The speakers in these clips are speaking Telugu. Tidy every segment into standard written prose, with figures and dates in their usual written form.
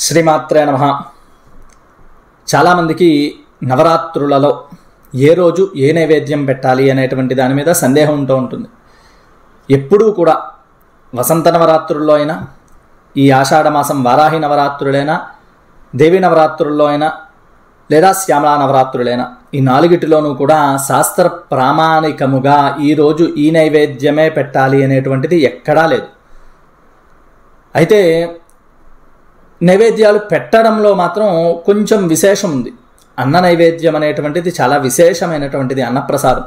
శ్రీమాత్రే నమః. చాలామందికి నవరాత్రులలో ఏ రోజు ఏ నైవేద్యం పెట్టాలి అనేటువంటి దాని మీద సందేహం ఉంటుంది. ఎప్పుడూ కూడా వసంత నవరాత్రుల్లో అయినా, ఈ ఆషాఢమాసం వారాహి నవరాత్రులైనా, దేవి నవరాత్రుల్లో అయినా, లేదా శ్యామలా నవరాత్రులైనా, ఈ నాలుగిటిలోనూ కూడా శాస్త్ర ప్రామాణికముగా ఈరోజు ఈ నైవేద్యమే పెట్టాలి అనేటువంటిది ఎక్కడా లేదు. అయితే నైవేద్యాలు పెట్టడంలో మాత్రం కొంచెం విశేషం ఉంది. అన్న నైవేద్యం అనేటువంటిది చాలా విశేషమైనటువంటిది, అన్నప్రసాదం.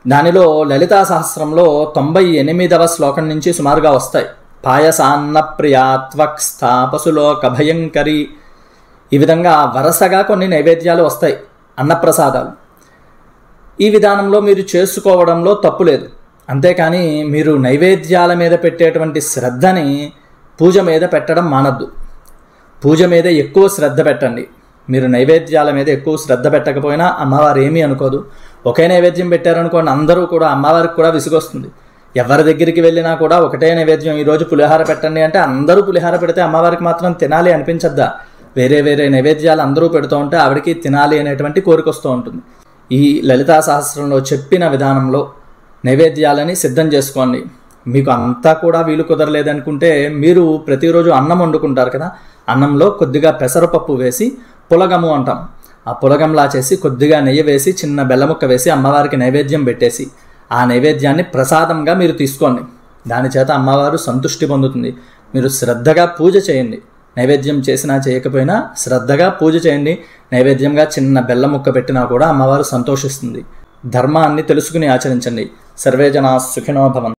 దానిలో లలితా సహస్రంలో 98వ శ్లోకం నుంచి సుమారుగా వస్తాయి. పాయసాన్న ప్రియాత్వక్స్థాపసులోక భయంకరి, ఈ విధంగా వరుసగా కొన్ని నైవేద్యాలు వస్తాయి, అన్నప్రసాదాలు. ఈ విధానంలో మీరు చేసుకోవడంలో తప్పు లేదు. అంతేకాని మీరు నైవేద్యాల మీద పెట్టేటువంటి శ్రద్ధని పూజ మీద పెట్టడం మానద్దు. పూజ మీద ఎక్కువ శ్రద్ధ పెట్టండి. మీరు నైవేద్యాల మీద ఎక్కువ శ్రద్ధ పెట్టకపోయినా అమ్మవారు ఏమీ అనుకోదు. ఒకే నైవేద్యం పెట్టారనుకోండి, అందరూ కూడా అమ్మవారికి కూడా విసుగొస్తుంది. ఎవరి దగ్గరికి వెళ్ళినా కూడా ఒకటే నైవేద్యం, ఈరోజు పులిహార పెట్టండి అంటే అందరూ పులిహార పెడితే అమ్మవారికి మాత్రం తినాలి అనిపించద్దా? వేరే వేరే నైవేద్యాలు అందరూ పెడుతూ ఉంటే ఆవిడకి తినాలి అనేటువంటి కోరిక వస్తూ ఉంటుంది. ఈ లలితా సహస్రంలో చెప్పిన విధానంలో నైవేద్యాలని సిద్ధం చేసుకోండి. మీకు అంతా కూడా వీలు కుదరలేదనుకుంటే మీరు ప్రతిరోజు అన్నం వండుకుంటారు కదా, అన్నంలో కొద్దిగా పెసరపప్పు వేసి పులగము అంటాం, ఆ పులగంలా చేసి కొద్దిగా నెయ్యి వేసి చిన్న బెల్లముక్క వేసి అమ్మవారికి నైవేద్యం పెట్టేసి ఆ నైవేద్యాన్ని ప్రసాదంగా మీరు తీసుకోండి. దాని చేత అమ్మవారు సంతుష్టి పొందుతుంది. మీరు శ్రద్ధగా పూజ చేయండి. నైవేద్యం చేసినా చేయకపోయినా శ్రద్ధగా పూజ చేయండి. నైవేద్యంగా చిన్న బెల్లం ముక్క పెట్టినా కూడా అమ్మవారు సంతోషిస్తుంది. ధర్మాన్ని తెలుసుకుని ఆచరించండి. సర్వే జనా సుఖినో భవంతు.